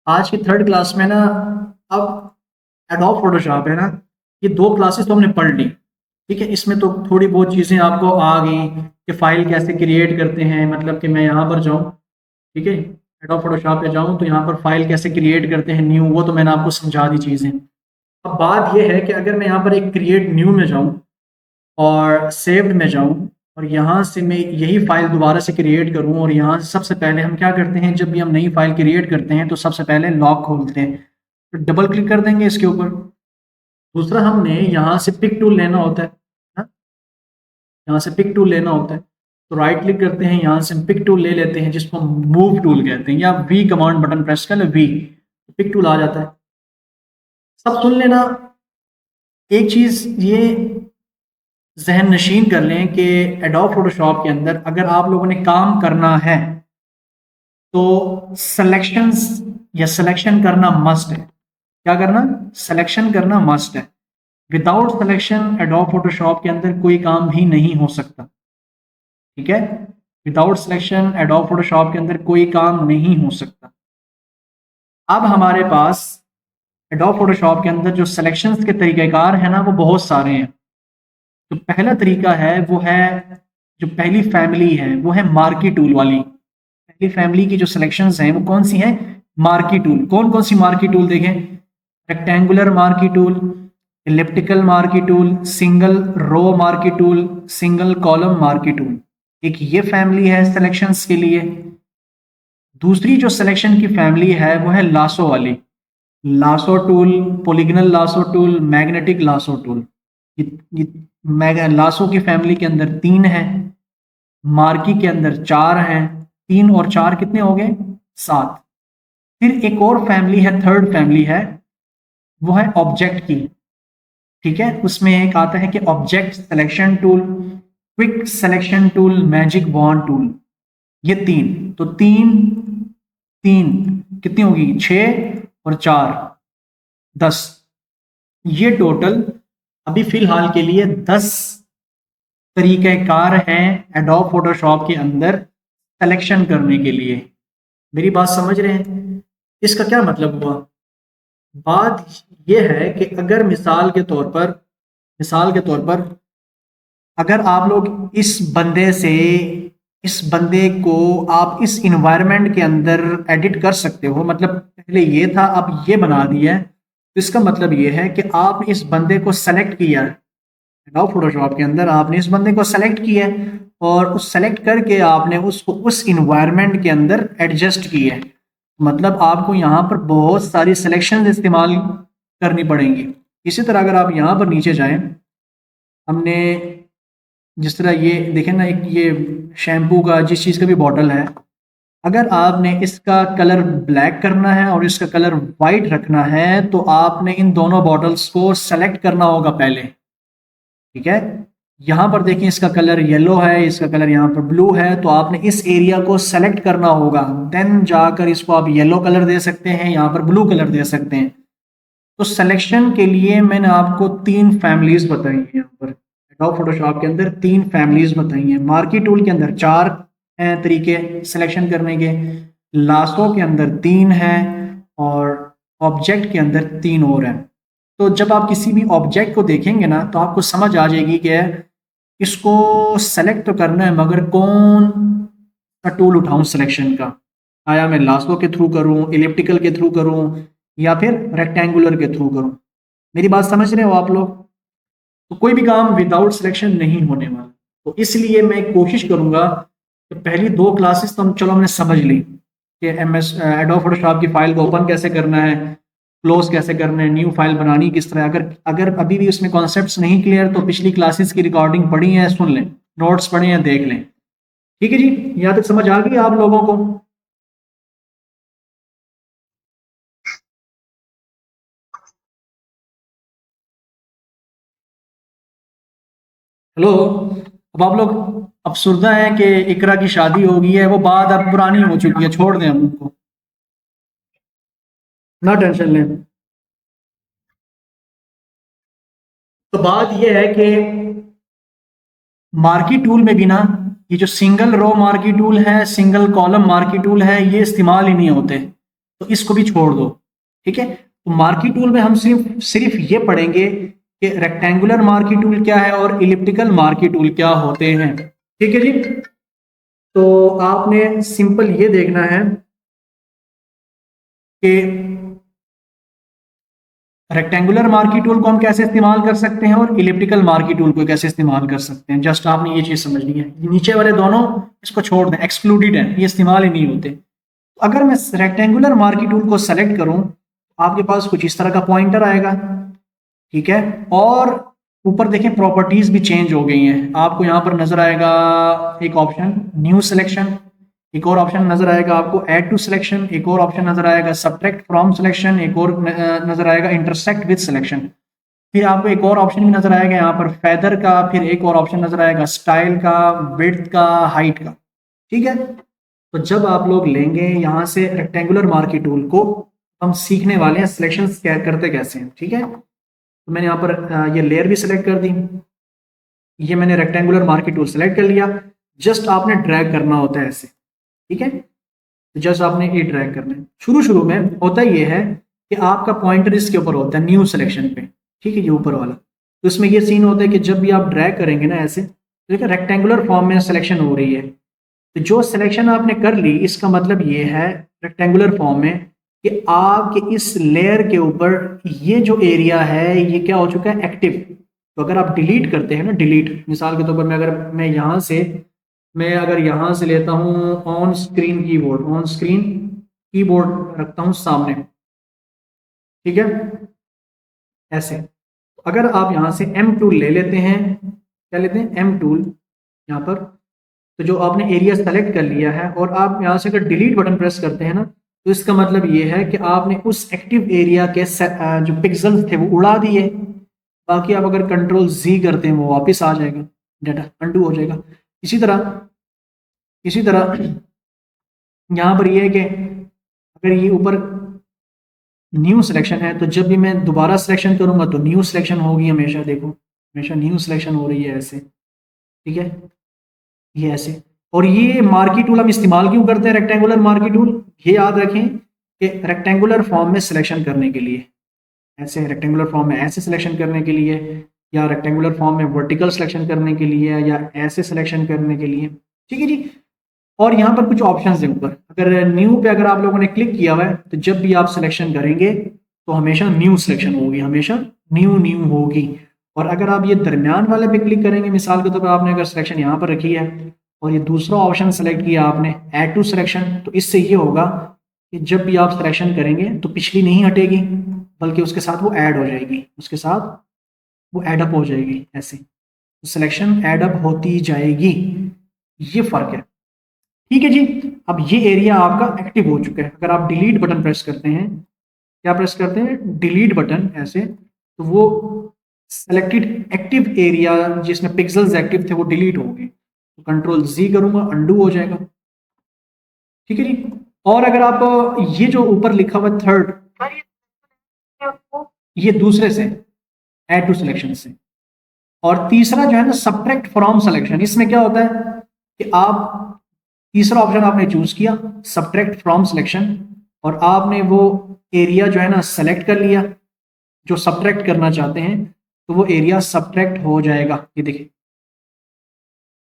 आज की third class में ना, अब एडोब फोटोशॉप है ना, ये दो क्लासेस तो हमने पढ़ ली। ठीक है, इसमें तो थोड़ी बहुत चीज़ें आपको आ गई कि फाइल कैसे क्रिएट करते हैं, मतलब कि मैं यहाँ पर जाऊँ, ठीक है, एडोब फोटोशॉप पे जाऊँ तो यहाँ पर फाइल कैसे क्रिएट करते हैं न्यू, वो तो मैंने आपको समझा दी चीज़ें। अब बात यह है कि अगर मैं यहाँ पर एक क्रिएट न्यू में जाऊँ और सेव्ड में जाऊँ और यहाँ से मैं यही फाइल दोबारा से क्रिएट करूँ, और यहाँ से सबसे पहले हम क्या करते हैं, जब भी हम नई फाइल क्रिएट करते हैं तो सबसे पहले लॉक खोलते हैं, तो डबल क्लिक कर देंगे इसके ऊपर। दूसरा, हमने यहाँ से पिक टूल लेना होता है ना, यहाँ से पिक टूल लेना होता है, तो राइट क्लिक करते हैं, यहाँ से पिक टूल ले लेते हैं जिसको मूव टूल कहते हैं, या वी कमांड बटन प्रेस कर ले, वी, पिक टूल आ जाता है। सब सुन लेना, एक चीज़ ये जहन नशीन कर लें कि एडोब फोटोशॉप के अंदर अगर आप लोगों ने काम करना है तो सिलेक्शंस या सिलेक्शन करना मस्ट है। क्या करना? सिलेक्शन करना मस्ट है। विदाउट सिलेक्शन एडोब फोटोशॉप के अंदर कोई काम भी नहीं हो सकता। ठीक है, विदाउट सिलेक्शन एडोब फोटोशॉप के अंदर कोई काम नहीं हो सकता। अब हमारे पास एडोब फोटोशॉप के अंदर जो सिलेक्शंस के तरीक़ेकार है ना, वो बहुत सारे हैं। जो पहला तरीका है वो है, जो पहली फैमिली है वो है मार्की टूल वाली। पहली फैमिली की जो सिलेक्शंस हैं वो कौन सी हैं? Marquee tool. कौन कौन सी मार्की टूल देखें? Rectangular marquee tool, elliptical marquee tool, single row marquee tool, single column marquee tool. एक ये फैमिली है सिलेक्शंस के लिए। दूसरी जो सिलेक्शन की फैमिली है वो है लासो वाली। Lasso tool, polygonal lasso tool, magnetic lasso tool. Lasso की फैमिली के अंदर तीन है, मार्की के अंदर चार हैं। तीन और चार कितने हो गए? सात। फिर एक और फैमिली है, थर्ड फैमिली है, वो है ऑब्जेक्ट की। ठीक है, उसमें एक आता है कि object selection tool, quick selection tool, magic wand tool. ये तीन, तो तीन तीन कितनी होगी? 6 और 4 10। ये टोटल अभी फिलहाल के लिए 10 तरीक़ेकार हैं एडोब फोटोशॉप के अंदर सिलेक्शन करने के लिए। मेरी बात समझ रहे हैं? इसका क्या मतलब हुआ? बात यह है कि अगर मिसाल के तौर पर अगर आप लोग इस बंदे को आप इस इन्वायरमेंट के अंदर एडिट कर सकते हो, मतलब पहले ये था अब ये बना दिया है, तो इसका मतलब ये है कि आपने इस बंदे को सेलेक्ट किया है एडोब फोटोशॉप के अंदर, आपने इस बंदे को सेलेक्ट किया है और उस सेलेक्ट करके आपने उसको उस इन्वायरमेंट के अंदर एडजस्ट किया है। मतलब आपको यहाँ पर बहुत सारी सिलेक्शन इस्तेमाल करनी पड़ेंगी। इसी तरह अगर आप यहाँ पर नीचे जाएं, हमने जिस तरह ये देखें ना, एक ये शैम्पू का जिस चीज़ का भी बॉटल है, अगर आपने इसका कलर ब्लैक करना है और इसका कलर वाइट रखना है तो आपने इन दोनों बॉटल्स को सेलेक्ट करना होगा पहले। ठीक है, यहाँ पर देखिए इसका कलर येलो है, इसका कलर यहाँ पर ब्लू है, तो आपने इस एरिया को सेलेक्ट करना होगा, देन जाकर इसको आप येलो कलर दे सकते हैं, यहाँ पर ब्लू कलर दे सकते हैं। तो सिलेक्शन के लिए मैंने आपको तीन फैमिलीज बताई हैं। यहाँ पर एडोब फोटोशॉप के अंदर तीन फैमिलीज बताई हैं। मार्की टूल के अंदर चार हैं तरीके सिलेक्शन करने के, लासो के अंदर तीन हैं, और ऑब्जेक्ट के अंदर तीन और हैं। तो जब आप किसी भी ऑब्जेक्ट को देखेंगे ना तो आपको समझ आ जाएगी कि इसको सेलेक्ट तो करना है, मगर कौन सा टूल उठाऊं सिलेक्शन का? आया मैं लासो के थ्रू करूं, इलिप्टिकल के थ्रू करूं, या फिर रेक्टेंगुलर के थ्रू करूं? मेरी बात समझ रहे हो आप लोग? तो कोई भी काम विदाउट सिलेक्शन नहीं होने वाला। तो इसलिए मैं कोशिश करूंगा कि पहली दो क्लासेस तो हमने समझ ली कि एडोब फोटोशॉप की फाइल को ओपन कैसे करना है, क्लोज कैसे करना है, न्यू फाइल बनानी किस तरह। अगर अगर अभी भी उसमें कॉन्सेप्ट्स नहीं क्लियर तो पिछली क्लासेस की रिकॉर्डिंग पढ़ी है, सुन लें, नोट्स पढ़े हैं, देख लें। ठीक है जी, यहाँ तक समझ आ गई आप लोगों को? हेलो। अब आप लोग अफसुर्दा है कि इकरा की शादी हो गई है, वो बात अब पुरानी हो चुकी है, छोड़ दें हम उनको, ना टेंशन लें। तो बात यह है कि मार्की टूल में भी ना, ये जो सिंगल रो मार्की टूल है, सिंगल कॉलम मार्की टूल है, ये इस्तेमाल ही नहीं होते। तो इसको भी छोड़ दो। ठीक है, तो मार्की टूल में हम सिर्फ सिर्फ ये पढ़ेंगे कि रेक्टेंगुलर मार्की टूल क्या है और इलिप्टिकल मार्की टूल क्या होते हैं। ठीक है जी, तो आपने सिंपल ये देखना है कि रेक्टेंगुलर मार्की टूल को हम कैसे इस्तेमाल कर सकते हैं और इलिप्टिकल मार्की टूल को कैसे इस्तेमाल कर सकते हैं। जस्ट आपने ये चीज समझनी है, नीचे वाले दोनों इसको छोड़ दें, एक्सक्लूडेड है, ये इस्तेमाल ही नहीं होते। अगर मैं रेक्टेंगुलर मार्की टूल को सेलेक्ट करूं, आपके पास कुछ इस तरह का पॉइंटर आएगा। ठीक है, और ऊपर देखें प्रॉपर्टीज भी चेंज हो गई हैं। आपको यहाँ पर नजर आएगा एक ऑप्शन न्यू सिलेक्शन, एक और ऑप्शन नजर आएगा आपको ऐड टू सिलेक्शन, एक और ऑप्शन नजर आएगा सब्ट्रैक्ट फ्रॉम सिलेक्शन, एक और नजर आएगा इंटरसेक्ट विद सिलेक्शन। फिर आपको एक और ऑप्शन भी नजर आएगा यहाँ पर फेदर का, फिर एक और ऑप्शन नजर आएगा स्टाइल का, विड्थ का, हाइट का। ठीक है, तो जब आप लोग लेंगे यहाँ से रेक्टेंगुलर मार्की टूल को, हम सीखने वाले हैं सिलेक्शन करते कैसे हैं। ठीक है, तो मैंने यहाँ पर ये लेयर भी सिलेक्ट कर दी, ये मैंने रेक्टेंगुलर मार्की टूल सेलेक्ट कर लिया। जस्ट आपने ड्रैग करना होता है ऐसे। ठीक है, तो जस्ट आपने ये ड्रैग करना है। शुरू शुरू में होता ये है कि आपका पॉइंटर इसके ऊपर होता है न्यू सिलेक्शन पे। ठीक है, ये ऊपर वाला, तो इसमें ये सीन होता है कि जब भी आप ड्रैग करेंगे ना ऐसे, तो देखिए रेक्टेंगुलर फॉर्म में सिलेक्शन हो रही है। तो जो सिलेक्शन आपने कर ली, इसका मतलब ये है रेक्टेंगुलर फॉर्म में कि आपके इस लेयर के ऊपर ये जो एरिया है ये क्या हो चुका है, एक्टिव। तो अगर आप डिलीट करते हैं ना, डिलीट मिसाल के तौर पर मैं यहाँ से अगर यहाँ से लेता हूँ on screen keyboard, on screen keyboard रखता हूँ सामने। ठीक है, ऐसे अगर आप यहाँ से एम टूल ले लेते हैं, क्या लेते हैं, एम टूल यहाँ पर, तो जो आपने एरिया सेलेक्ट कर लिया है और आप यहाँ से अगर डिलीट बटन प्रेस करते हैं ना, तो इसका मतलब ये है कि आपने उस एक्टिव एरिया के जो पिक्सेल्स थे वो उड़ा दिए। बाकी आप अगर कंट्रोल जी करते हैं वो वापस आ जाएगा, डाटा अंडू हो जाएगा। इसी तरह यहाँ पर ये है कि अगर ये ऊपर न्यू सिलेक्शन है, तो जब भी मैं दोबारा सिलेक्शन करूंगा तो न्यू सिलेक्शन होगी हमेशा। देखो हमेशा न्यू सिलेक्शन हो रही है ऐसे। ठीक है, ये ऐसे। और ये मार्की टूल हम इस्तेमाल क्यों करते हैं, रेक्टेंगुलर मार्की टूल, ये याद रखें कि रेक्टेंगुलर फॉर्म में सिलेक्शन करने के लिए, ऐसे रेक्टेंगुलर फॉर्म में ऐसे सिलेक्शन करने के लिए, या रेक्टेंगुलर फॉर्म में वर्टिकल सिलेक्शन करने के लिए, या ऐसे सिलेक्शन करने के लिए। ठीक है जी, और यहाँ पर कुछ ऑप्शंस हैं ऊपर। अगर न्यू पे अगर आप लोगों ने क्लिक किया हुआ है, तो जब भी आप सिलेक्शन करेंगे तो हमेशा न्यू सिलेक्शन होगी, हमेशा न्यू होगी। और अगर आप ये दरमियान वाले पे क्लिक करेंगे, मिसाल के तौर पर आपने अगर सिलेक्शन यहाँ पर रखी है और ये दूसरा ऑप्शन सेलेक्ट किया आपने ऐड टू सिलेक्शन, तो इससे ये होगा कि जब भी आप सिलेक्शन करेंगे तो पिछली नहीं हटेगी, बल्कि उसके साथ वो ऐड हो जाएगी, उसके साथ वो एडअप हो जाएगी ऐसे। तो सिलेक्शन एडअप होती जाएगी, ये फर्क है। ठीक है जी, अब ये एरिया आपका एक्टिव हो चुका है। अगर आप डिलीट बटन प्रेस करते हैं, क्या प्रेस करते हैं, डिलीट बटन ऐसे, तो वो सेलेक्टेड एक्टिव एरिया जिसमें पिक्सेल्स एक्टिव थे वो डिलीट हो गए। तो कंट्रोल जी करूंगा, अंडू हो जाएगा। ठीक है जी, और अगर आप ये जो ऊपर लिखा हुआ थर्ड, ये दूसरे से ऐड टू सिलेक्शन से, और तीसरा जो है ना सब्ट्रैक्ट फ्रॉम सिलेक्शन, इसमें क्या होता है कि आप तीसरा ऑप्शन आपने चूज किया सब्ट्रैक्ट फ्रॉम सिलेक्शन, और आपने वो एरिया जो है ना सेलेक्ट कर लिया जो सब्ट्रैक्ट करना चाहते हैं, तो वो एरिया सब्ट्रैक्ट हो जाएगा। ये देखें,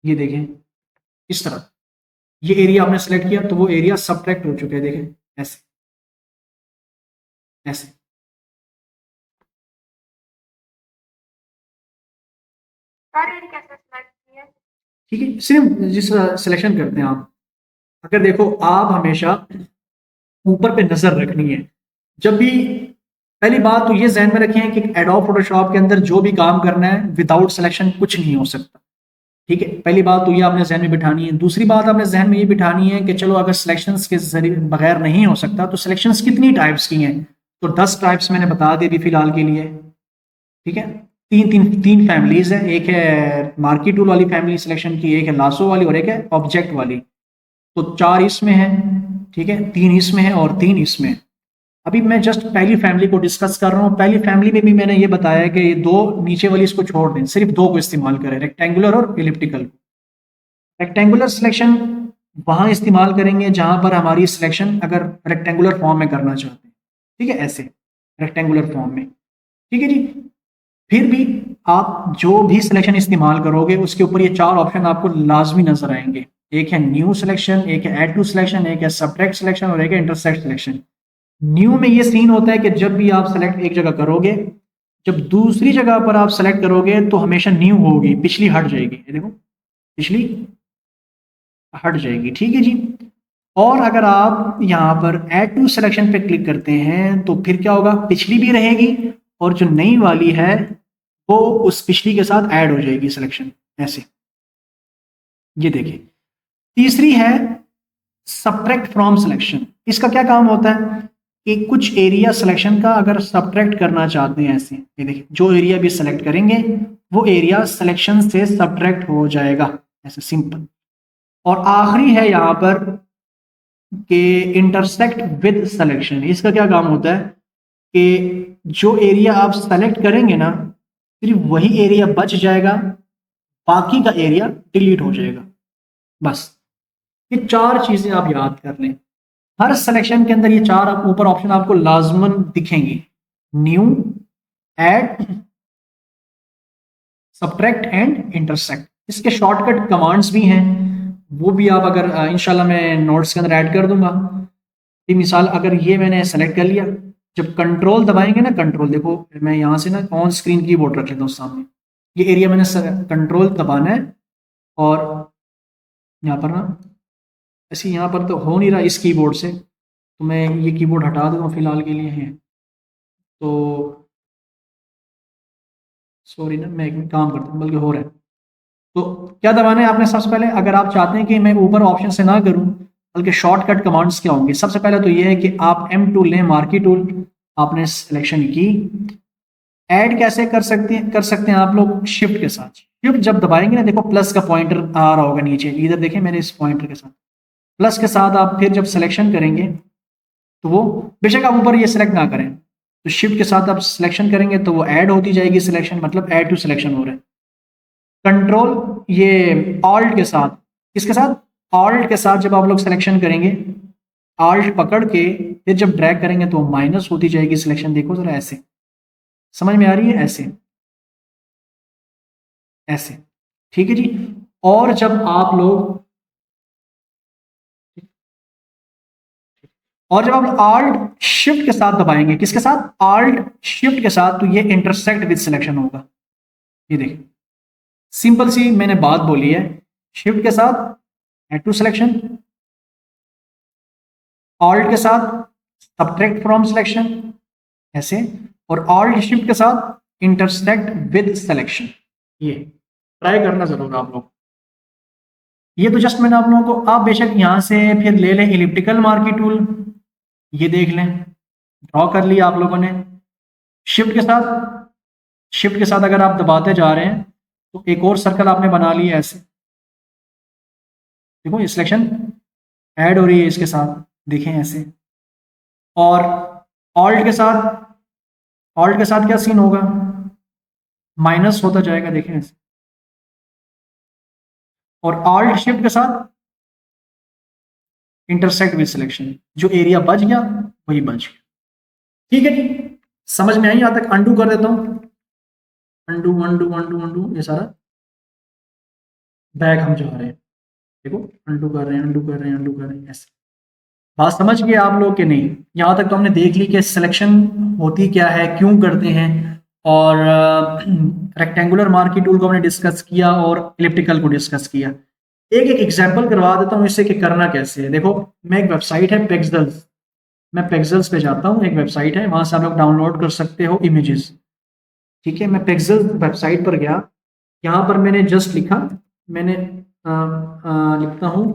ये देखें इस तरह, ये एरिया आपने सेलेक्ट किया तो वो एरिया सब्ट्रैक्ट हो चुका है। देखें ऐसे ऐसे। ठीक है, सिर्फ जिस सिलेक्शन करते हैं आप, अगर देखो आप हमेशा ऊपर पे नजर रखनी है जब भी। पहली बात तो ये जहन में रखें कि एडोब फोटोशॉप के अंदर जो भी काम करना है विदाउट सिलेक्शन कुछ नहीं हो सकता। ठीक है, पहली बात तो ये आपने जहन में बिठानी है। दूसरी बात आपने जहन में ये बिठानी है कि चलो अगर सिलेक्शंस के जरिए बगैर नहीं हो सकता तो सिलेक्शंस कितनी टाइप्स की हैं, तो 10 टाइप्स मैंने बता दी अभी फिलहाल के लिए। ठीक है, तीन फैमिलीज है, एक है मार्की टूल वाली फैमिली सिलेक्शन की, एक है लासो वाली और एक है ऑब्जेक्ट वाली। तो 4 इसमें है, ठीक है, 3 इसमें है और 3 इसमें है। अभी मैं जस्ट पहली फैमिली को डिस्कस कर रहा हूँ। पहली फैमिली में भी मैंने ये बताया कि ये 2 नीचे वाली इसको छोड़ दें, सिर्फ 2 को इस्तेमाल करें, रेक्टेंगुलर और इलिप्टिकल को। रेक्टेंगुलर सिलेक्शन वहां इस्तेमाल करेंगे जहां पर हमारी सिलेक्शन अगर रेक्टेंगुलर फॉर्म में करना चाहते हैं, ठीक है, ऐसे रेक्टेंगुलर फॉर्म में, ठीक है जी। फिर भी आप जो भी सिलेक्शन इस्तेमाल करोगे उसके ऊपर ये चार ऑप्शन आपको लाजमी नजर आएंगे। एक है न्यू सिलेक्शन, एक है ऐड टू सिलेक्शन, एक है सब्ट्रैक्ट सिलेक्शन और एक है इंटरसेक्ट सिलेक्शन। न्यू में ये सीन होता है कि जब भी आप सेलेक्ट एक जगह करोगे, जब दूसरी जगह पर आप सेलेक्ट करोगे तो हमेशा न्यू होगी, पिछली हट जाएगी, ये देखो पिछली हट जाएगी, ठीक है जी। और अगर आप यहाँ पर ऐड टू सिलेक्शन पे क्लिक करते हैं तो फिर क्या होगा, पिछली भी रहेगी और जो नई वाली है वो उस पिछली के साथ ऐड हो जाएगी सिलेक्शन, ऐसे। ये देखिए, तीसरी है सब्ट्रैक्ट फ्रॉम सिलेक्शन। इसका क्या काम होता है कि कुछ एरिया सिलेक्शन का अगर सब्ट्रैक्ट करना चाहते हैं, ऐसे ये देखिए, जो एरिया भी सिलेक्ट करेंगे वो एरिया सिलेक्शन से सब्ट्रैक्ट हो जाएगा, ऐसे सिंपल। और आखिरी है यहाँ पर कि इंटरसेक्ट विद सिलेक्शन। इसका क्या काम होता है कि जो एरिया आप सेलेक्ट करेंगे ना, सिर्फ वही एरिया बच जाएगा, बाकी का एरिया डिलीट हो जाएगा, बस। ये चार चीजें आप याद कर लें। हर सिलेक्शन के अंदर ये चार ऊपर ऑप्शन आपको लाजमन दिखेंगे, new, add, subtract and intersect. इसके शॉर्टकट कमांड्स भी हैं, वो भी आप अगर इंशाल्लाह मैं नोट्स के अंदर ऐड कर दूंगा। कि मिसाल अगर ये मैंने सेलेक्ट कर लिया, जब कंट्रोल दबाएंगे ना, कंट्रोल देखो मैं यहाँ से ना ऑन स्क्रीन कीबोर्ड रख लेता हूँ सामने, ये एरिया मैंने कंट्रोल दबाना है और यहाँ पर ना, ऐसे यहाँ पर तो हो नहीं रहा इस कीबोर्ड से, तो मैं ये कीबोर्ड हटा देता हूँ फिलहाल के लिए है। तो सॉरी ना, मैं एक काम करता हूँ, बल्कि हो रहा है। तो क्या दबाना है आपने सबसे पहले, अगर आप चाहते हैं कि मैं ऊपर ऑप्शन से ना करूं बल्कि शॉर्टकट कमांड्स क्या होंगे, सबसे पहले तो ये है कि आप एम टूल लें, मार्की टूल आपने सिलेक्शन की। ऐड कैसे कर सकते हैं आप लोग, शिफ्ट के साथ। शिफ्ट जब दबाएंगे ना, देखो प्लस का पॉइंटर आ रहा होगा नीचे, इधर देखें मेरे इस पॉइंटर के साथ, प्लस के साथ आप फिर जब सिलेक्शन करेंगे तो वो, बेशक आप ऊपर ये सिलेक्ट ना करें, तो शिफ्ट के साथ आप सिलेक्शन करेंगे तो वो ऐड होती जाएगी सिलेक्शन, मतलब ऐड टू सिलेक्शन हो रहा है। कंट्रोल ये ऑल्ट के साथ, किसके साथ, ऑल्ट के साथ जब आप लोग सिलेक्शन करेंगे, ऑल्ट पकड़ के फिर जब ड्रैग करेंगे तो माइनस होती जाएगी सिलेक्शन, देखो जरा ऐसे, समझ में आ रही है, ऐसे ऐसे, ठीक है जी। और जब आप लोग, और जब आप ऑल्ट शिफ्ट के साथ दबाएंगे, किसके साथ, ऑल्ट शिफ्ट के साथ, तो ये इंटरसेक्ट विद सिलेक्शन होगा। ये देखिए, सिंपल सी मैंने बात बोली है, शिफ्ट के साथ ऐड टू सिलेक्शन, ऑल्ट के साथ सब्ट्रैक्ट फ्रॉम सिलेक्शन, ऐसे, और ऑल्ट शिफ्ट के साथ इंटरसेक्ट विद सिलेक्शन। ये ट्राई करना जरूर आप लोग। ये तो जस्ट मैंने आप लोगों को, आप बेशक यहां से फिर ले लें इलिप्टिकल मार्की टूल, ये देख लें, ड्रॉ कर लिया आप लोगों ने। शिफ्ट के साथ, शिफ्ट के साथ अगर आप दबाते जा रहे हैं तो एक और सर्कल आपने बना लिया ऐसे, देखो ये सिलेक्शन ऐड हो रही है इसके साथ, देखें ऐसे। और ऑल्ट के साथ, ऑल्ट के साथ क्या सीन होगा, माइनस होता जाएगा, देखें ऐसे। और ऑल्ट शिफ्ट के साथ इंटरसेक्ट विद सिलेक्शन, जो एरिया बच गया वही बच गया, ठीक है जी। समझ में आई, यहां तक अंडू कर देता हूं, अंडू अंडू अंडू अंडू, ये सारा बैक हम जा रहे हैं, देखो अंडू कर रहे हैं, अंडू कर रहे हैं, अंडू कर रहे हैं, ऐसे। बात समझ गए आप लोग के नहीं, यहां तक तो हमने देख ली कि सिलेक्शन होती क्या है, क्यों करते हैं, और रेक्टेंगुलर मार्की टूल को हमने डिस्कस किया और इलिप्टिकल को डिस्कस किया। एक एक एग्जांपल करवा देता हूँ इससे कि करना कैसे है। देखो मैं, एक वेबसाइट है पेक्सल्स, मैं पेक्सल्स पे जाता हूँ, एक वेबसाइट है, वहां से आप लोग डाउनलोड कर सकते हो इमेजेस, ठीक है। मैं पेक्सल वेबसाइट पर गया, यहाँ पर मैंने जस्ट लिखा, मैंने लिखता हूँ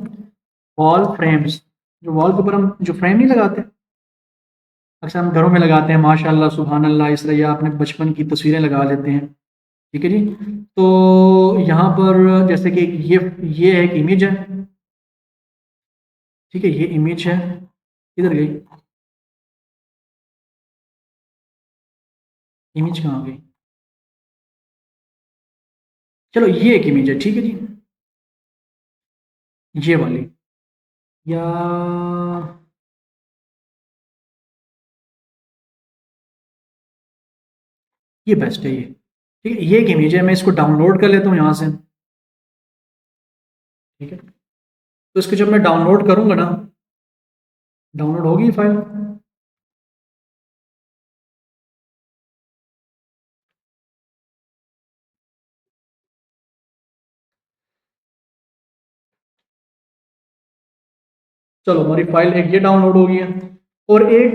वॉल फ्रेम्स, जो वॉल के ऊपर हम जो फ्रेम नहीं लगाते, अक्सर हम घरों में लगाते हैं, माशाल्लाह सुभान अल्लाह, इस तरह या अपने बचपन की तस्वीरें लगा लेते हैं, ठीक है जी। तो यहाँ पर जैसे कि ये है एक इमेज है, ठीक है, ये इमेज है, किधर गई इमेज, कहाँ गई, चलो ये एक इमेज है, ठीक है जी, ये वाली। या ये बेस्ट है, ये ठीक है। ये एक इमेज है, मैं इसको डाउनलोड कर लेता हूँ यहाँ से, ठीक है। तो इसको जब मैं डाउनलोड करूँगा ना, डाउनलोड होगी फाइल। चलो हमारी फाइल एक ये डाउनलोड हो गई है, और एक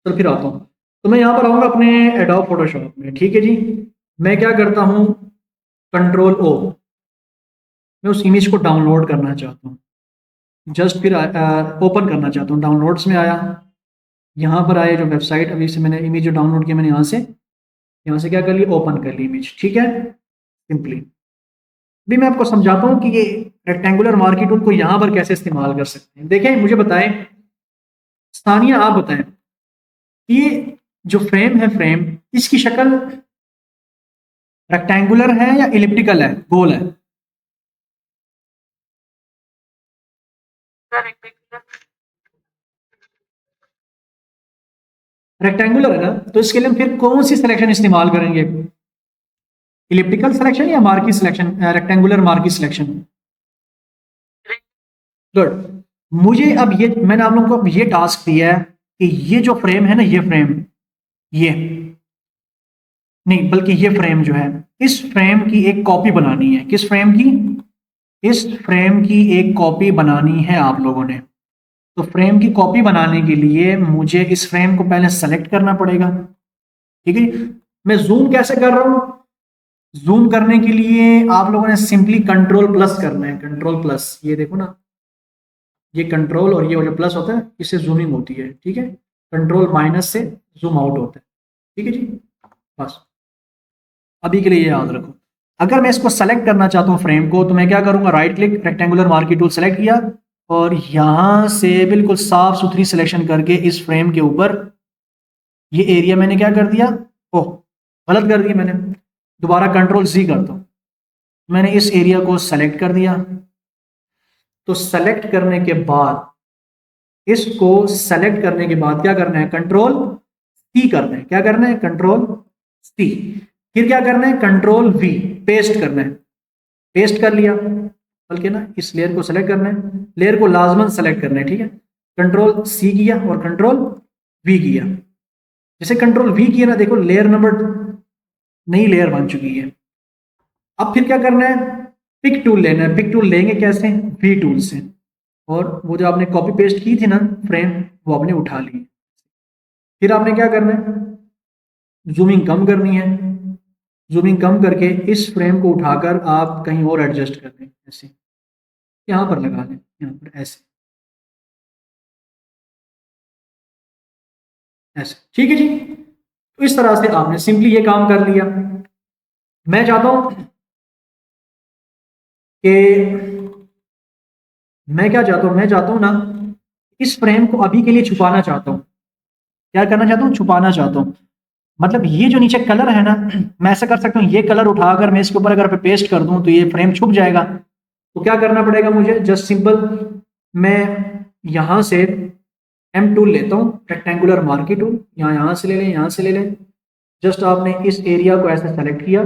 चलो फिर आता हूँ। तो मैं यहाँ पर आऊँगा अपने एडोब फोटोशॉप में, ठीक है जी। मैं क्या करता हूँ, कंट्रोल ओ, मैं उस इमेज को डाउनलोड करना चाहता हूँ। जस्ट फिर ओपन करना चाहता हूँ, डाउनलोड्स में आया, यहाँ पर आया जो वेबसाइट अभी से मैंने इमेज जो डाउनलोड किया, मैंने यहाँ से क्या कर लिया, ओपन कर ली इमेज, ठीक है सिंपली। अभी मैं आपको समझाता हूँ कि ये रेक्टेंगुलर मार्की टूल को यहाँ पर कैसे इस्तेमाल कर सकते हैं। देखें, मुझे बताएं, स्थानीय आप बताएं, ये जो फ्रेम है, फ्रेम इसकी शक्ल रेक्टेंगुलर है या इलिप्टिकल है, गोल है? रेक्टेंगुलर है ना, तो इसके लिए हम फिर कौन सी सिलेक्शन इस्तेमाल करेंगे, इलिप्टिकल सिलेक्शन या marquee selection, rectangular marquee selection? Good. मुझे अब ये, मैंने आप लोगों को अब ये टास्क दिया है कि ये जो फ्रेम है ना, ये फ्रेम, ये नहीं बल्कि ये फ्रेम जो है, इस फ्रेम की एक कॉपी बनानी है। किस फ्रेम की? इस फ्रेम की एक कॉपी बनानी है आप लोगों ने। तो फ्रेम की कॉपी बनाने के लिए मुझे इस फ्रेम को पहले सेलेक्ट करना पड़ेगा, ठीक है। मैं जूम कैसे कर रहा हूं? जूम करने के लिए आप लोगों ने सिंपली कंट्रोल प्लस करना है, कंट्रोल प्लस, ये देखो ना, ये कंट्रोल और ये जो प्लस होता है इससे जूमिंग होती है, ठीक है। कंट्रोल माइनस से जूम आउट होता है, ठीक है जी। बस अभी के लिए ये याद रखो। अगर मैं इसको सेलेक्ट करना चाहता हूँ फ्रेम को, तो मैं क्या करूंगा, right click, rectangular marquee tool select किया, और यहां से बिल्कुल साफ सुथरी सिलेक्शन करके इस फ्रेम के ऊपर ये एरिया मैंने क्या कर दिया, ओह गलत कर दिया मैंने, दोबारा कंट्रोल जी करता हूँ। मैंने इस एरिया को सेलेक्ट कर दिया। तो सेलेक्ट करने के बाद, इसको सेलेक्ट करने के बाद क्या करना है, कंट्रोल सी करना है। क्या करना है, कंट्रोल सी। फिर क्या करना है, कंट्रोल वी, पेस्ट करना है। पेस्ट कर लिया, बल्कि ना इस लेयर को सेलेक्ट करना है, लेयर को लाजमन सेलेक्ट करना है, ठीक है। कंट्रोल सी किया और कंट्रोल वी किया। जैसे कंट्रोल वी किया ना, देखो लेयर नंबर, नई लेयर बन चुकी है। अब फिर क्या करना है, पिक टूल लेना है। पिक टूल लेंगे कैसे, वी टूल से, और वो जो आपने कॉपी पेस्ट की थी ना फ्रेम, वो आपने उठा ली। फिर आपने क्या करना है, जूमिंग कम करनी है। जूमिंग कम करके इस फ्रेम को उठाकर आप कहीं और एडजस्ट कर दें, ऐसे यहाँ पर लगा लें, यहाँ पर ऐसे, ऐसे, ठीक है जी। तो इस तरह से आपने सिंपली ये काम कर लिया। मैं चाहता हूं कि, मैं क्या चाहता हूं, मैं चाहता हूं ना, इस फ्रेम को अभी के लिए छुपाना चाहता हूं। क्या करना चाहता हूं, छुपाना चाहता हूं। मतलब ये जो नीचे कलर है ना, मैं ऐसा कर सकता हूँ, ये कलर उठाकर मैं इसके ऊपर अगर पेस्ट कर दूं तो ये फ्रेम छुप जाएगा। तो क्या करना पड़ेगा मुझे, जस्ट सिंपल, मैं यहां से एम टूल लेता हूँ, रेक्टेंगुलर मार्की टूल, यहाँ से ले लें, यहाँ से ले लें। जस्ट आपने इस एरिया को ऐसे सेलेक्ट किया,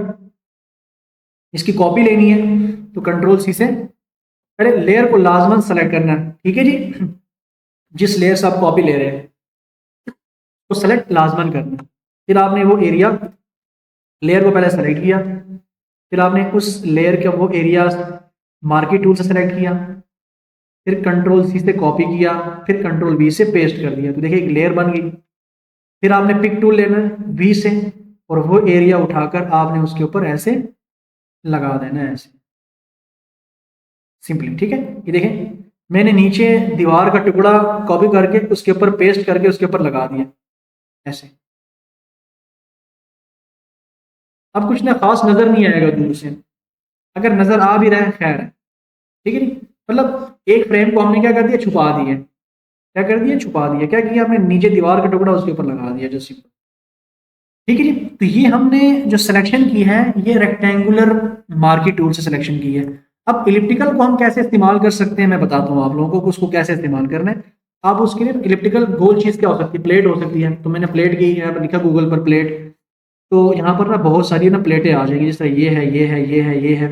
इसकी कॉपी लेनी है, तो कंट्रोल सी से पहले लेयर को लाजमन सेलेक्ट करना है, ठीक है जी। जिस लेयर से आप कॉपी ले रहे हैं तो सेलेक्ट लाजमन करना है। फिर आपने वो एरिया, लेयर को पहले सेलेक्ट किया, फिर आपने उस लेयर का वो एरिया मार्की टूल से सेलेक्ट किया, फिर कंट्रोल सी से कॉपी किया, फिर कंट्रोल वी से पेस्ट कर दिया, तो देखिए एक लेयर बन गई। फिर आपने पिक टूल लेना है वी से, और वो एरिया उठाकर आपने उसके ऊपर ऐसे लगा देना है, ऐसे सिंपली, ठीक है। ये देखें, मैंने नीचे दीवार का टुकड़ा कॉपी करके उसके ऊपर पेस्ट करके उसके ऊपर लगा दिया, ऐसे। अब कुछ ना खास नजर नहीं आएगा दूर से, अगर नजर आ भी रहा है खैर है, ठीक है नहीं। मतलब एक फ्रेम को हमने क्या कर दिया, छुपा दिया। क्या कर दिया, छुपा दिया। क्या किया हमने, नीचे दीवार का टुकड़ा उसके ऊपर लगा दिया, जैसे, ठीक है जी। तो ये हमने जो सिलेक्शन की है, ये रेक्टेंगुलर मार्की टूल से सिलेक्शन की है। अब इलिप्टिकल को हम कैसे इस्तेमाल कर सकते हैं मैं बताता हूँ आप लोगों को उसको कैसे इस्तेमाल करना है। आप उसके लिए इलिप्टिकल गोल चीज क्या हो सकती है, प्लेट हो सकती है। तो मैंने प्लेट की यहाँ पर लिखा गूगल पर प्लेट, तो यहाँ पर ना बहुत सारी ना प्लेटें आ जाएंगी, जैसे ये है, ये है, ये है, ये है,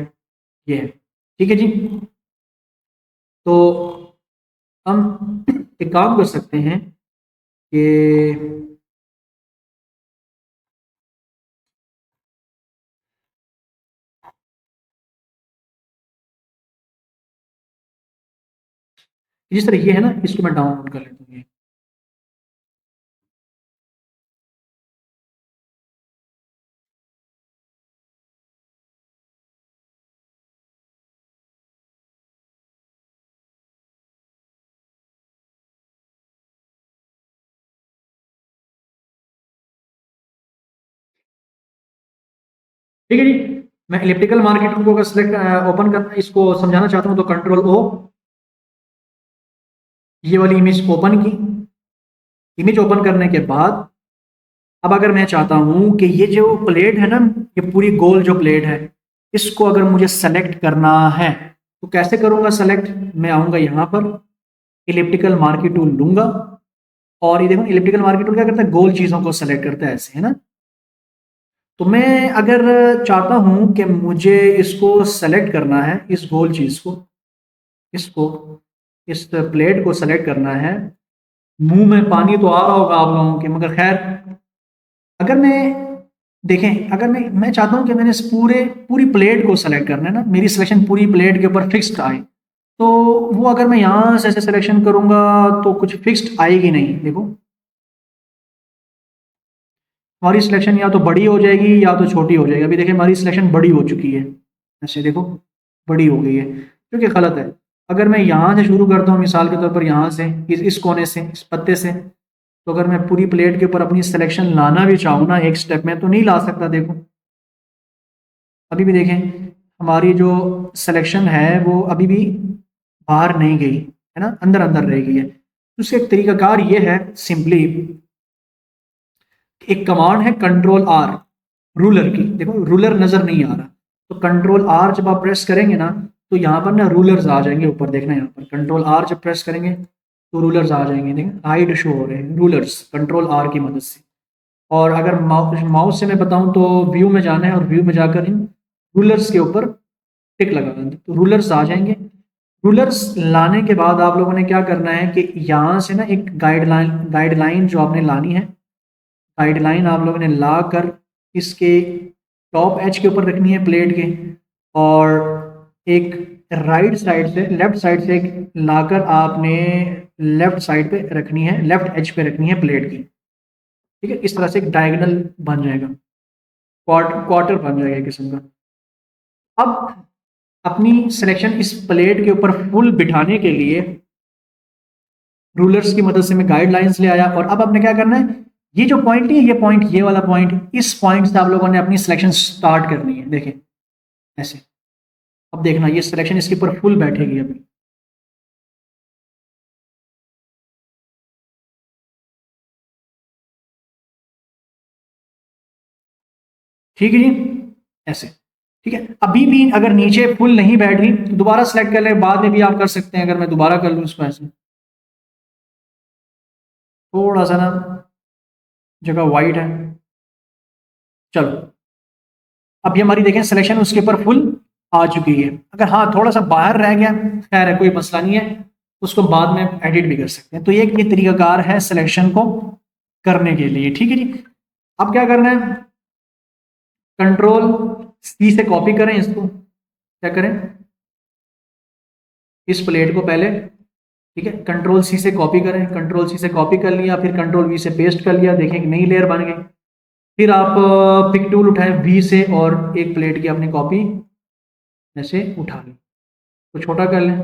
ये है। ठीक है जी। तो हम एक काम कर सकते हैं कि जिस तरह ये है ना, इसको मैं डाउनलोड कर लेता हूँ ये। ठीक है जी। मैं इलिप्टिकल मार्केटर को अगर सिलेक्ट ओपन करना, इसको समझाना चाहता हूँ, तो कंट्रोल ओ, ये वाली इमेज ओपन की। इमेज ओपन करने के बाद अब अगर मैं चाहता हूं कि ये जो प्लेट है ना, ये पूरी गोल जो प्लेट है, इसको अगर मुझे सेलेक्ट करना है तो कैसे करूंगा सेलेक्ट। मैं आऊंगा यहां पर, इलिप्टिकल मार्की टूल लूंगा, और ये देखो इलिप्टिकल मार्की टूल क्या करता है, गोल चीजों को सेलेक्ट करता है ऐसे, है ना। तो मैं अगर चाहता हूं कि मुझे इसको सेलेक्ट करना है, इस गोल चीज को, इसको, इस प्लेट को सेलेक्ट करना है। मुंह में पानी तो आ रहा होगा आप लोगों के, मगर खैर, अगर मैं, देखें, अगर मैं चाहता हूं कि मैंने इस पूरी प्लेट को सेलेक्ट करना है ना, मेरी सिलेक्शन पूरी प्लेट के ऊपर फिक्स्ड आए, तो वो अगर मैं यहां से ऐसे सिलेक्शन करूंगा तो कुछ फिक्स्ड आएगी नहीं। देखो हमारी सिलेक्शन या तो बड़ी हो जाएगी या तो छोटी हो जाएगी। अभी देखिए हमारी सिलेक्शन बड़ी हो चुकी है, ऐसे देखो बड़ी हो गई है, जो कि गलत है। अगर मैं यहाँ से शुरू करता हूँ, मिसाल के तौर पर यहाँ से, इस कोने से, इस पत्ते से, तो अगर मैं पूरी प्लेट के ऊपर अपनी सिलेक्शन लाना भी चाहूँ ना एक स्टेप में, तो नहीं ला सकता। देखो अभी भी देखें, हमारी जो सिलेक्शन है वो अभी भी बाहर नहीं गई है ना, अंदर अंदर रह गई है। तो उसका एक तरीकाकार ये है, सिंपली एक कमांड है कंट्रोल आर, रूलर की। देखो रूलर नजर नहीं आ रहा, तो कंट्रोल आर जब आप प्रेस करेंगे ना, तो यहाँ पर ना रूलर्स आ जाएंगे ऊपर, देखना यहाँ पर कंट्रोल आर जब प्रेस करेंगे तो रूलर्स आ जाएंगे, देखिए हाइड शो हो रहे हैं रूलर्स कंट्रोल आर की मदद से। और अगर माउस से मैं बताऊं तो व्यू में जाना है, और व्यू में जाकर इन रूलर्स के ऊपर टिक लगाना है, तो रूलर्स आ जाएंगे। रूलर्स लाने के बाद आप लोगों ने क्या करना है कि यहाँ से ना एक गाइडलाइन जो आपने लानी है, गाइडलाइन आप लोगों ने ला कर इसके टॉप एज के ऊपर रखनी है प्लेट के, और एक राइट साइड से, लेफ्ट साइड से एक लाकर आपने लेफ्ट साइड पे रखनी है, लेफ्ट एज पे रखनी है प्लेट की। ठीक है, इस तरह से एक डायगोनल बन जाएगा, क्वार्टर बन जाएगा एक किस्म का। अब अपनी सिलेक्शन इस प्लेट के ऊपर फुल बिठाने के लिए रूलर्स की मदद से मैं गाइडलाइंस ले आया, और अब आपने क्या करना है, ये जो पॉइंट है, ये पॉइंट, ये वाला पॉइंट, इस पॉइंट से आप लोगों ने अपनी सिलेक्शन स्टार्ट करनी है। देखें ऐसे, अब देखना ये सिलेक्शन इसके ऊपर फुल बैठेगी अभी। ठीक है जी, ऐसे। ठीक है, अभी भी अगर नीचे फुल नहीं बैठ रही तो दोबारा सेलेक्ट कर ले, बाद में भी आप कर सकते हैं। अगर मैं दोबारा कर लूँ इसको ऐसे, थोड़ा सा ना जगह वाइट है, चलो अभी हमारी देखें सिलेक्शन उसके ऊपर फुल आ चुकी है। अगर हाँ थोड़ा सा बाहर रह गया, खैर है कोई मसला नहीं है, उसको बाद में एडिट भी कर सकते हैं। तो ये तरीकाकार है सिलेक्शन को करने के लिए। ठीक है जी। अब क्या करना है, कंट्रोल सी से कॉपी करें इसको, क्या करें, इस प्लेट को पहले, ठीक है, कंट्रोल सी से कॉपी करें, कंट्रोल सी से कॉपी कर लिया, फिर कंट्रोल वी से पेस्ट कर लिया, देखें एक नई लेयर बन गई। फिर आप पिक टूल उठाएं वी से, और एक प्लेट की अपनी कॉपी ऐसे उठा लें, तो छोटा कर लें,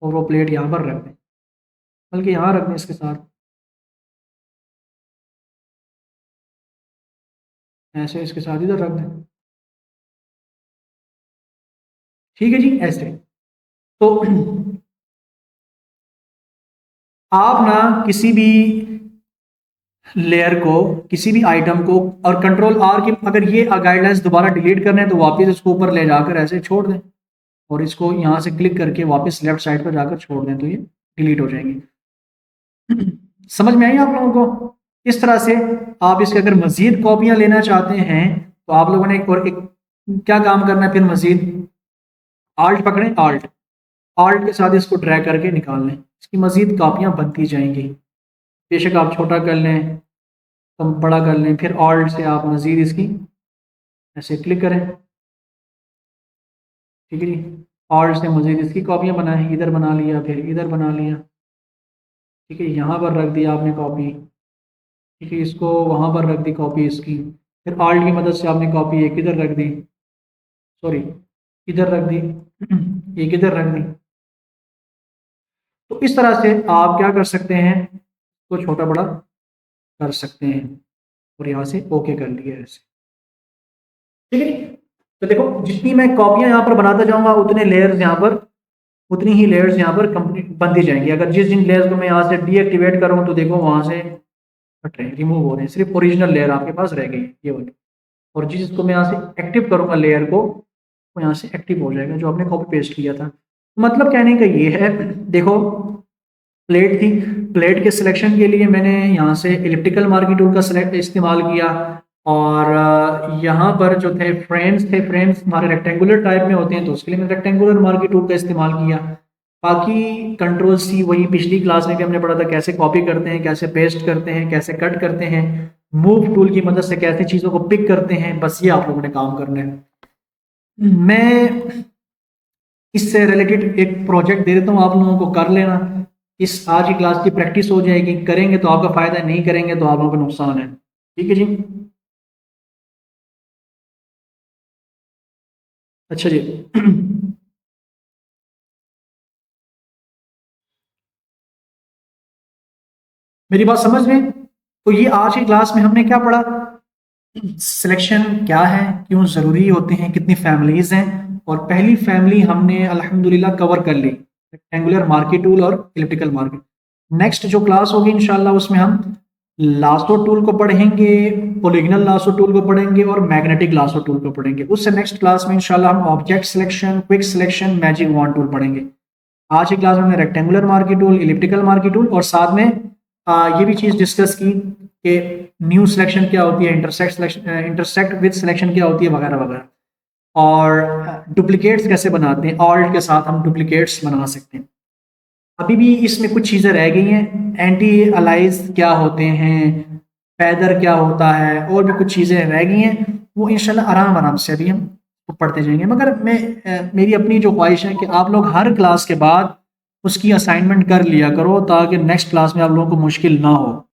और वो प्लेट यहाँ पर रख दें, बल्कि यहाँ रख दें इसके साथ, ऐसे इसके साथ इधर रख दें। ठीक है जी, ऐसे। तो आप ना किसी भी लेयर को, किसी भी आइटम को, और कंट्रोल आर की अगर ये गाइडलाइंस दोबारा डिलीट करना है तो वापस इसको ऊपर ले जाकर ऐसे छोड़ दें, और इसको यहाँ से क्लिक करके वापस लेफ्ट साइड पर जाकर छोड़ दें तो ये डिलीट हो जाएंगे। समझ में आई आप लोगों को? इस तरह से आप इसके अगर मजीद कॉपियां लेना चाहते हैं तो आप लोगों ने एक क्या काम करना है, फिर मजीद आल्ट पकड़ें, आल्ट आल्ट के साथ इसको ड्रैग करके निकाल लें, इसकी मजीद कॉपियां बनती जाएंगी। बेशक आप छोटा कर लें, कम बड़ा कर लें, फिर ऑल्ट से आप मजीद इसकी ऐसे क्लिक करें, ठीक है जी। ऑल्ट से मजीद इसकी कॉपियां बनाएं, इधर बना लिया, फिर इधर बना लिया, ठीक है, यहाँ पर रख दिया आपने कॉपी, ठीक है, इसको वहाँ पर रख दी कॉपी इसकी, फिर ऑल्ट की मदद से आपने कॉपी एक इधर रख दी, सॉरी इधर रख दी, एक इधर रख दी। तो इस तरह से आप क्या कर सकते हैं, तो छोटा बड़ा कर सकते हैं, और यहाँ से ओके कर लिया ऐसे, ठीक है। तो देखो जितनी मैं कॉपियां यहाँ पर बनाता जाऊंगा उतने लेयर्स यहाँ पर, उतनी ही लेयर्स यहाँ पर कंप्लीट बनती जाएंगी। अगर जिन लेयर्स को मैं यहाँ से डीएक्टिवेट करूँ तो देखो वहां से हट रहे हैं, रिमूव हो रहे हैं, सिर्फ ओरिजिनल लेयर आपके पास रह गई ये वाली। और जिसको मैं यहाँ से एक्टिव करूंगा लेयर को, वो यहाँ से एक्टिव हो जाएगा जो आपने कॉपी पेस्ट किया था। मतलब कहने का ये है, देखो प्लेट थी, प्लेट के सिलेक्शन के लिए मैंने यहाँ से एलिप्टिकल मार्की टूल का सेलेक्ट इस्तेमाल किया, और यहाँ पर जो थे फ्रेम्स हमारे रेक्टेंगुलर टाइप में होते हैं तो उसके लिए मैंने रेक्टेंगुलर मार्की टूल का इस्तेमाल किया। बाकी कंट्रोल सी वही पिछली क्लास में भी हमने पढ़ा था, कैसे कॉपी करते हैं, कैसे पेस्ट करते हैं, कैसे कट करते हैं, मूव टूल की मदद से कैसे चीज़ों को पिक करते हैं, बस ये आप लोगों ने काम करना है। मैं इससे रिलेटेड एक प्रोजेक्ट दे देता हूँ, आप लोगों को कर लेना, इस आज की क्लास की प्रैक्टिस हो जाएगी, करेंगे तो आपका फायदा है, नहीं करेंगे तो आप लोगों को नुकसान है, ठीक है जी। अच्छा जी। मेरी बात समझ में? तो ये आज की क्लास में हमने क्या पढ़ा, सिलेक्शन क्या है, क्यों ज़रूरी होते हैं, कितनी फैमिलीज हैं, और पहली फैमिली हमने अल्हम्दुलिल्लाह कवर कर ली, रेक्टेंगुलर मार्की टूल और इलिप्टिकल मार्की। नेक्स्ट जो क्लास होगी इंशाल्लाह उसमें हम लासो टूल को पढ़ेंगे, पोलिगनल लासो टूल को पढ़ेंगे, और मैग्नेटिक लासो टूल को पढ़ेंगे। उससे नेक्स्ट क्लास में इंशाल्लाह हम object selection, quick selection, magic wand tool पढ़ेंगे। आज की क्लास में हमने rectangular marquee tool, elliptical marquee tool, और साथ में ये भी चीज़ डिस्कस की कि न्यू सिलेक्शन क्या होती है, intersect selection, intersect with selection क्या होती है, वगैरह वगैरह, और डुप्लीकेट्स कैसे बनाते हैं, ऑल्ट के साथ हम डुप्लीकेट्स बना सकते हैं। अभी भी इसमें कुछ चीज़ें रह गई हैं, एंटी अलाइज क्या होते हैं, पैदर क्या होता है, और भी कुछ चीज़ें रह गई हैं, वो इंशाल्लाह आराम आराम से अभी हम पढ़ते जाएंगे। मगर मेरी अपनी जो ख्वाहिश है कि आप लोग हर क्लास के बाद उसकी असाइनमेंट कर लिया करो ताकि नेक्स्ट क्लास में आप लोगों को मुश्किल ना हो।